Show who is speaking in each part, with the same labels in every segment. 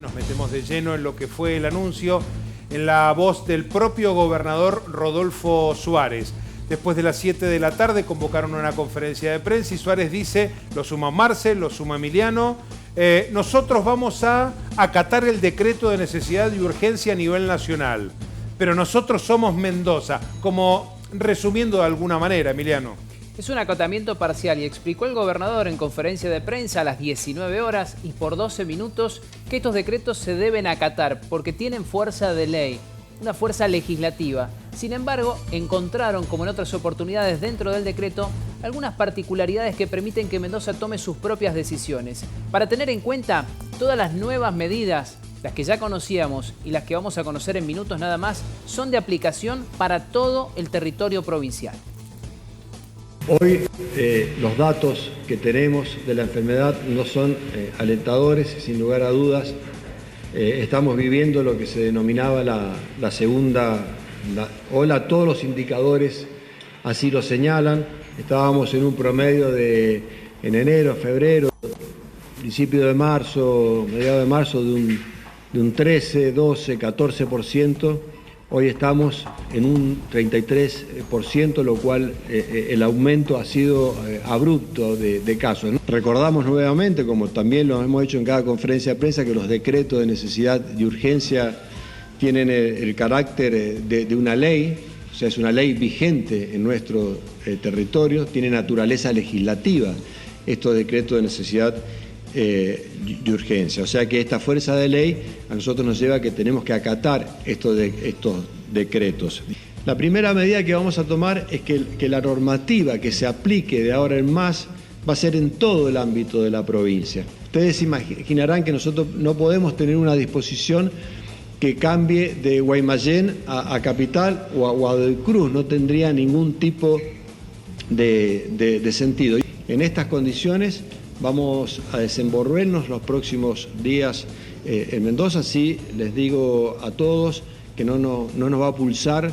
Speaker 1: Nos metemos de lleno en lo que fue el anuncio en la voz del propio gobernador Rodolfo Suárez. Después de las 7 de la tarde convocaron una conferencia de prensa y Suárez dice, lo suma Marcel, lo suma Emiliano, nosotros vamos a acatar el decreto de necesidad y urgencia a nivel nacional, pero nosotros somos Mendoza, como resumiendo de alguna manera, Emiliano.
Speaker 2: Es un acotamiento parcial y explicó el gobernador en conferencia de prensa a las 19 horas y por 12 minutos que estos decretos se deben acatar porque tienen fuerza de ley, una fuerza legislativa. Sin embargo, encontraron, como en otras oportunidades dentro del decreto, algunas particularidades que permiten que Mendoza tome sus propias decisiones. Para tener en cuenta todas las nuevas medidas, las que ya conocíamos y las que vamos a conocer en minutos nada más, son de aplicación para todo el territorio provincial.
Speaker 3: Hoy los datos que tenemos de la enfermedad no son alentadores, sin lugar a dudas. Estamos viviendo lo que se denominaba la segunda ola, todos los indicadores así lo señalan. Estábamos en un promedio en enero, febrero, principio de marzo, mediados de marzo, de un 13, 12, 14%. Hoy estamos en un 33%, lo cual el aumento ha sido abrupto de casos, ¿no? Recordamos nuevamente, como también lo hemos hecho en cada conferencia de prensa, que los decretos de necesidad y urgencia tienen el carácter de una ley, o sea, es una ley vigente en nuestro territorio, tiene naturaleza legislativa estos decretos de necesidad de urgencia. O sea que esta fuerza de ley a nosotros nos lleva a que tenemos que acatar estos decretos. La primera medida que vamos a tomar es que la normativa que se aplique de ahora en más va a ser en todo el ámbito de la provincia. Ustedes imaginarán que nosotros no podemos tener una disposición que cambie de Guaymallén a Capital o a Guadalcruz, no tendría ningún tipo de sentido. En estas condiciones vamos a desenvolvernos los próximos días en Mendoza. Sí, les digo a todos que no nos va a pulsar,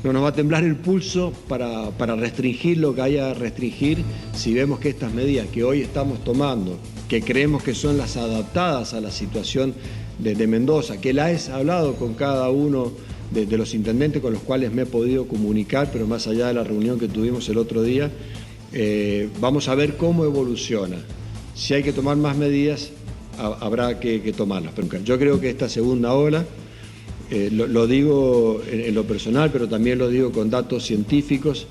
Speaker 3: no nos va a temblar el pulso para restringir lo que haya a restringir si vemos que estas medidas que hoy estamos tomando, que creemos que son las adaptadas a la situación de Mendoza, que la he hablado con cada uno de los intendentes con los cuales me he podido comunicar, pero más allá de la reunión que tuvimos el otro día, vamos a ver cómo evoluciona. Si hay que tomar más medidas, habrá que tomarlas. Pero yo creo que esta segunda ola, lo digo en lo personal, pero también lo digo con datos científicos,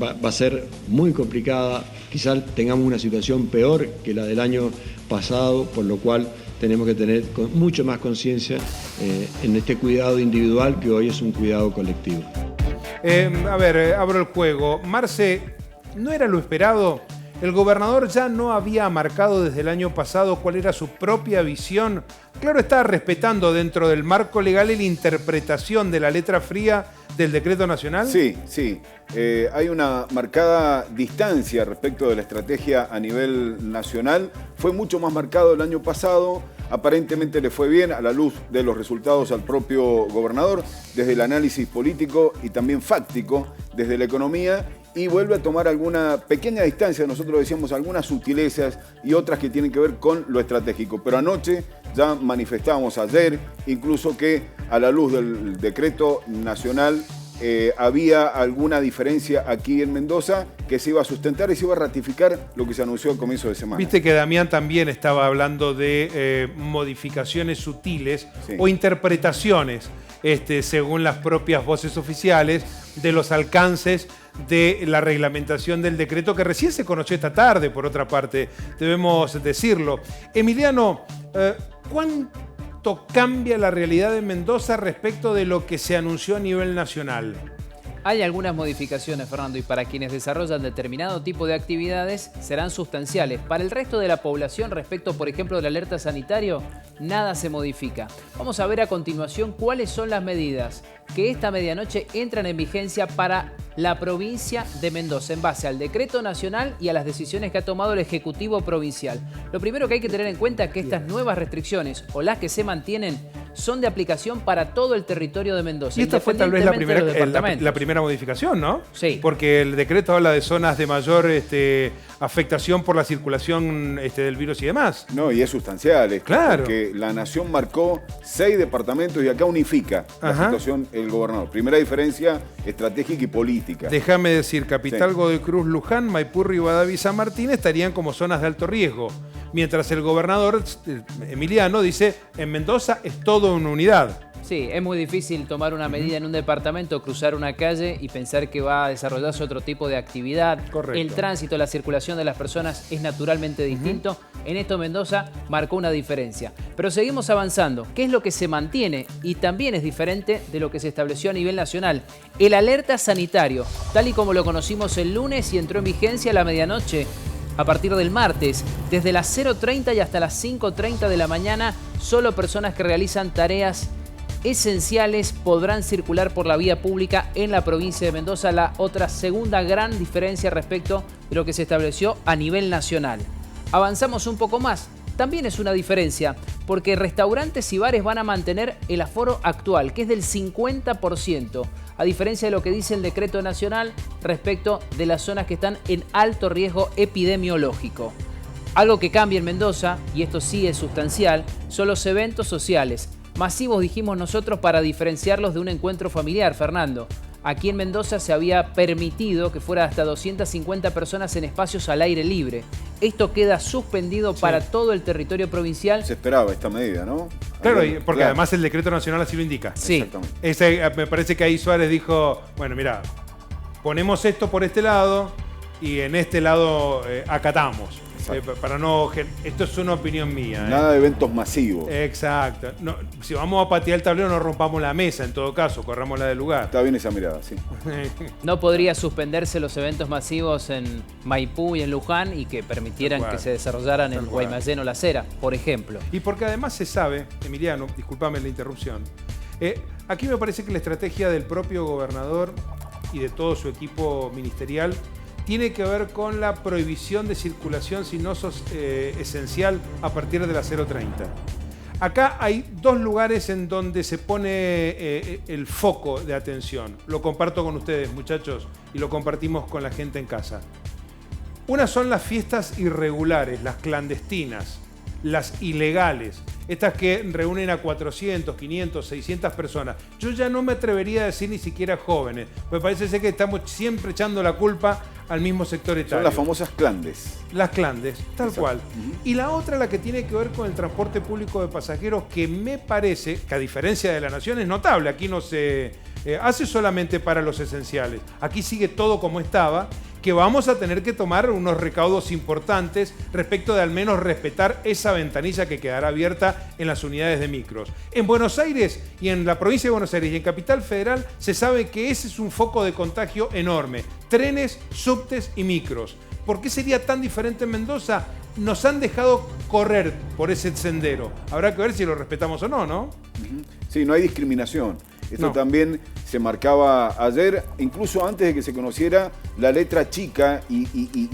Speaker 3: va a ser muy complicada. Quizás tengamos una situación peor que la del año pasado, por lo cual tenemos que tener mucho más conciencia en este cuidado individual que hoy es un cuidado colectivo.
Speaker 1: Abro el juego. Marce, ¿no era lo esperado? El gobernador ya no había marcado desde el año pasado cuál era su propia visión. Claro, está respetando dentro del marco legal y la interpretación de la letra fría del decreto nacional.
Speaker 4: Sí. Hay una marcada distancia respecto de la estrategia a nivel nacional. Fue mucho más marcado el año pasado. Aparentemente le fue bien a la luz de los resultados al propio gobernador, desde el análisis político y también fáctico, desde la economía. Y vuelve a tomar alguna pequeña distancia, nosotros decíamos algunas sutilezas y otras que tienen que ver con lo estratégico. Pero anoche ya manifestábamos ayer, incluso que a la luz del decreto nacional había alguna diferencia aquí en Mendoza que se iba a sustentar y se iba a ratificar lo que se anunció al comienzo de semana.
Speaker 1: Viste que Damián también estaba hablando de modificaciones sutiles, sí, o interpretaciones, según las propias voces oficiales, de los alcances de la reglamentación del decreto que recién se conoció esta tarde, por otra parte, debemos decirlo. Emiliano, ¿cuánto cambia la realidad de Mendoza respecto de lo que se anunció a nivel nacional?
Speaker 2: Hay algunas modificaciones, Fernando, y para quienes desarrollan determinado tipo de actividades serán sustanciales. Para el resto de la población, respecto, por ejemplo, del alerta sanitario, nada se modifica. Vamos a ver a continuación cuáles son las medidas que esta medianoche entran en vigencia para la provincia de Mendoza, en base al decreto nacional y a las decisiones que ha tomado el Ejecutivo Provincial. Lo primero que hay que tener en cuenta es que estas nuevas restricciones, o las que se mantienen, son de aplicación para todo el territorio de Mendoza.
Speaker 1: Y esta fue tal vez la
Speaker 2: la
Speaker 1: primera modificación, ¿no?
Speaker 2: Sí.
Speaker 1: Porque el decreto habla de zonas de mayor afectación por la circulación del virus y demás.
Speaker 4: No, y es sustancial.
Speaker 1: Claro.
Speaker 4: Porque la Nación marcó 6 departamentos y acá unifica la situación el gobernador. Primera diferencia estratégica y política.
Speaker 1: Déjame decir, Capital,
Speaker 4: Sí.
Speaker 1: Godoy Cruz, Luján, Maipú, Rivadavia y San Martín estarían como zonas de alto riesgo. Mientras el gobernador Emiliano dice, en Mendoza es todo una unidad.
Speaker 2: Sí, es muy difícil tomar una medida en un departamento, cruzar una calle y pensar que va a desarrollarse otro tipo de actividad.
Speaker 1: Correcto.
Speaker 2: El tránsito, la circulación de las personas es naturalmente distinto. En esto Mendoza marcó una diferencia. Pero seguimos avanzando. ¿Qué es lo que se mantiene? Y también es diferente de lo que se estableció a nivel nacional. El alerta sanitario, tal y como lo conocimos el lunes y entró en vigencia a la medianoche. A partir del martes, desde las 0:30 y hasta las 5:30 de la mañana, solo personas que realizan tareas esenciales podrán circular por la vía pública en la provincia de Mendoza. La otra segunda gran diferencia respecto de lo que se estableció a nivel nacional. Avanzamos un poco más. También es una diferencia, porque restaurantes y bares van a mantener el aforo actual, que es del 50%, a diferencia de lo que dice el decreto nacional respecto de las zonas que están en alto riesgo epidemiológico. Algo que cambia en Mendoza, y esto sí es sustancial, son los eventos sociales. Masivos, dijimos nosotros, para diferenciarlos de un encuentro familiar, Fernando. Aquí en Mendoza se había permitido que fuera hasta 250 personas en espacios al aire libre. Esto queda suspendido para todo el territorio provincial.
Speaker 4: Se esperaba esta medida, ¿no?
Speaker 1: Claro, porque
Speaker 4: Claro.
Speaker 1: además el decreto nacional así lo indica.
Speaker 2: Sí.
Speaker 4: Exactamente.
Speaker 1: Me parece que ahí Suárez dijo, bueno, mira, ponemos esto por este lado y en este lado acatamos. Para no, esto es una opinión mía.
Speaker 4: Nada de eventos masivos.
Speaker 1: Exacto. No, si vamos a patear el tablero no rompamos la mesa, en todo caso, corrámosla del lugar.
Speaker 4: Está bien esa mirada, sí.
Speaker 2: No podría suspenderse los eventos masivos en Maipú y en Luján y que permitieran que se desarrollaran en Guaymallén o La Cera, por ejemplo.
Speaker 1: Y porque además se sabe, Emiliano, discúlpame la interrupción, aquí me parece que la estrategia del propio gobernador y de todo su equipo ministerial tiene que ver con la prohibición de circulación si no sos esencial a partir de las 0:30. Acá hay dos lugares en donde se pone el foco de atención. Lo comparto con ustedes, muchachos, y lo compartimos con la gente en casa. Una son las fiestas irregulares, las clandestinas, las ilegales, estas que reúnen a 400, 500, 600 personas. Yo ya no me atrevería a decir ni siquiera jóvenes, porque parece ser que estamos siempre echando la culpa al mismo sector etario.
Speaker 4: Son las famosas clandes.
Speaker 1: Las clandes, tal
Speaker 4: Exacto.
Speaker 1: cual. Y la otra, la que tiene que ver con el transporte público de pasajeros, que me parece que a diferencia de la Nación es notable. Aquí no se hace solamente para los esenciales. Aquí sigue todo como estaba, que vamos a tener que tomar unos recaudos importantes respecto de al menos respetar esa ventanilla que quedará abierta en las unidades de micros. En Buenos Aires y en la provincia de Buenos Aires y en Capital Federal se sabe que ese es un foco de contagio enorme. Trenes, subtes y micros. ¿Por qué sería tan diferente en Mendoza? Nos han dejado correr por ese sendero. Habrá que ver si lo respetamos o no, ¿no?
Speaker 4: Sí, no hay discriminación. Esto
Speaker 1: No.
Speaker 4: también se marcaba ayer, incluso antes de que se conociera la letra chica y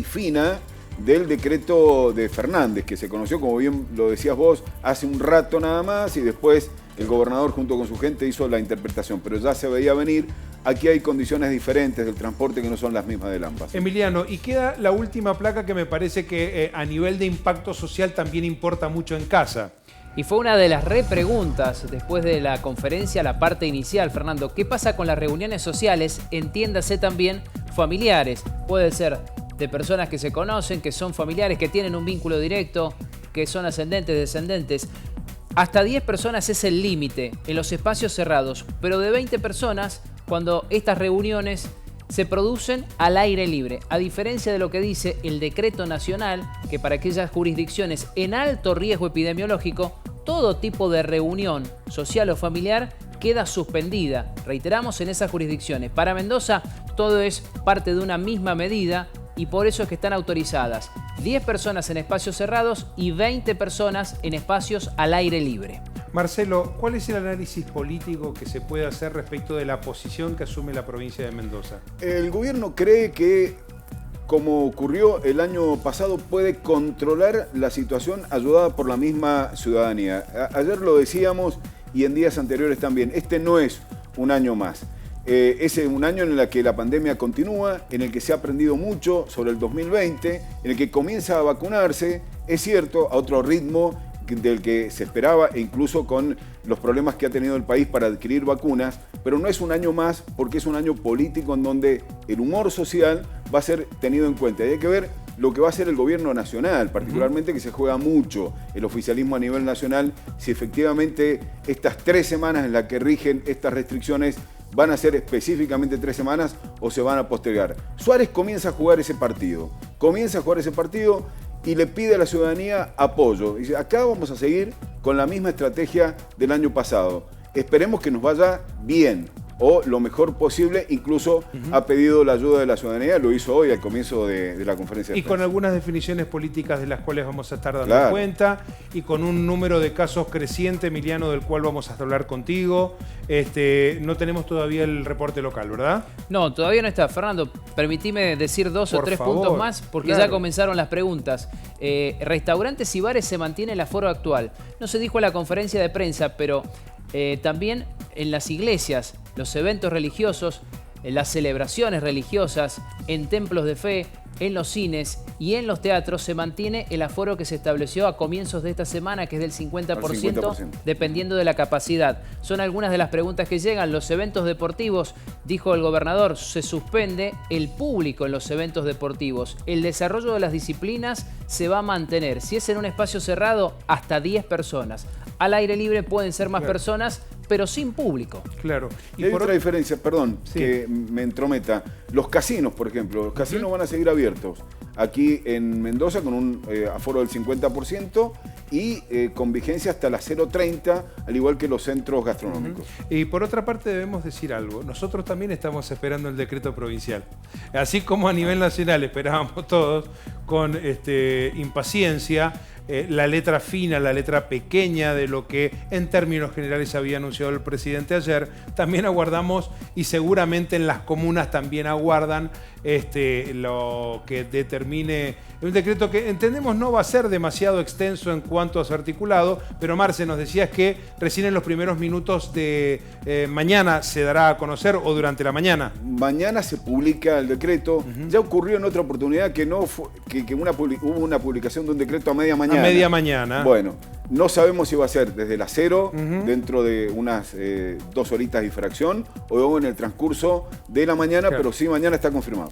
Speaker 4: fina del decreto de Fernández, que se conoció, como bien lo decías vos, hace un rato nada más, y después el gobernador junto con su gente hizo la interpretación, pero ya se veía venir. Aquí hay condiciones diferentes del transporte que no son las mismas del AMBA.
Speaker 1: Emiliano, y queda la última placa que me parece que a nivel de impacto social también importa mucho en casa.
Speaker 2: Y fue una de las repreguntas después de la conferencia, la parte inicial, Fernando. ¿Qué pasa con las reuniones sociales? Entiéndase también familiares. Puede ser de personas que se conocen, que son familiares, que tienen un vínculo directo, que son ascendentes, descendentes. Hasta 10 personas es el límite en los espacios cerrados, pero de 20 personas cuando estas reuniones se producen al aire libre, a diferencia de lo que dice el decreto nacional, que para aquellas jurisdicciones en alto riesgo epidemiológico, todo tipo de reunión social o familiar queda suspendida. Reiteramos, en esas jurisdicciones. Para Mendoza, todo es parte de una misma medida y por eso es que están autorizadas 10 personas en espacios cerrados y 20 personas en espacios al aire libre.
Speaker 1: Marcelo, ¿cuál es el análisis político que se puede hacer respecto de la posición que asume la provincia de Mendoza?
Speaker 4: El gobierno cree que, como ocurrió el año pasado, puede controlar la situación ayudada por la misma ciudadanía. Ayer lo decíamos y en días anteriores también. Este no es un año más. Es un año en el que la pandemia continúa, en el que se ha aprendido mucho sobre el 2020, en el que comienza a vacunarse, es cierto, a otro ritmo del que se esperaba e incluso con los problemas que ha tenido el país para adquirir vacunas, pero no es un año más porque es un año político en donde el humor social va a ser tenido en cuenta. Y hay que ver lo que va a hacer el gobierno nacional, particularmente que se juega mucho el oficialismo a nivel nacional, si efectivamente estas 3 semanas en las que rigen estas restricciones van a ser específicamente 3 semanas o se van a postergar. Suárez comienza a jugar ese partido, y le pide a la ciudadanía apoyo. Dice, acá vamos a seguir con la misma estrategia del año pasado. Esperemos que nos vaya bien o lo mejor posible. Incluso ha pedido la ayuda de la ciudadanía, lo hizo hoy al comienzo de la conferencia de
Speaker 1: prensa. Y con algunas definiciones políticas de las cuales vamos a estar dando
Speaker 4: claro.
Speaker 1: cuenta, y con un número de casos creciente, Emiliano, del cual vamos a hablar contigo. No tenemos todavía el reporte local, ¿verdad?
Speaker 2: No, todavía no está. Fernando, permitime decir 2 o 3 puntos más, porque claro, ya comenzaron las preguntas. Restaurantes y bares se mantiene el aforo actual. No se dijo en la conferencia de prensa, pero también en las iglesias, los eventos religiosos, las celebraciones religiosas, en templos de fe, en los cines y en los teatros se mantiene el aforo que se estableció a comienzos de esta semana, que es del 50%, dependiendo de la capacidad. Son algunas de las preguntas que llegan. Los eventos deportivos, dijo el gobernador, se suspende el público en los eventos deportivos. El desarrollo de las disciplinas se va a mantener. Si es en un espacio cerrado, hasta 10 personas. Al aire libre pueden ser más personas, pero sin público.
Speaker 1: Claro.
Speaker 4: Y hay otra diferencia, perdón, que me entrometa. Los casinos, por ejemplo, los casinos van a seguir abiertos. Aquí en Mendoza con un aforo del 50% y con vigencia hasta las 0:30, al igual que los centros gastronómicos.
Speaker 1: Y por otra parte debemos decir algo. Nosotros también estamos esperando el decreto provincial. Así como a nivel nacional esperábamos todos con impaciencia la letra fina, la letra pequeña de lo que en términos generales había anunciado el presidente ayer, también aguardamos, y seguramente en las comunas también aguardan lo que determine un decreto que entendemos no va a ser demasiado extenso en cuanto a su articulado, pero Marce, nos decías que recién en los primeros minutos de mañana se dará a conocer, o durante la mañana.
Speaker 4: Mañana se publica el decreto. Ya ocurrió en otra oportunidad que no fue, hubo una publicación de un decreto a media mañana.
Speaker 1: A media mañana.
Speaker 4: Bueno, no sabemos si va a ser desde las 0, dentro de unas 2 horitas y fracción, o en el transcurso de la mañana, claro, pero sí mañana está confirmado.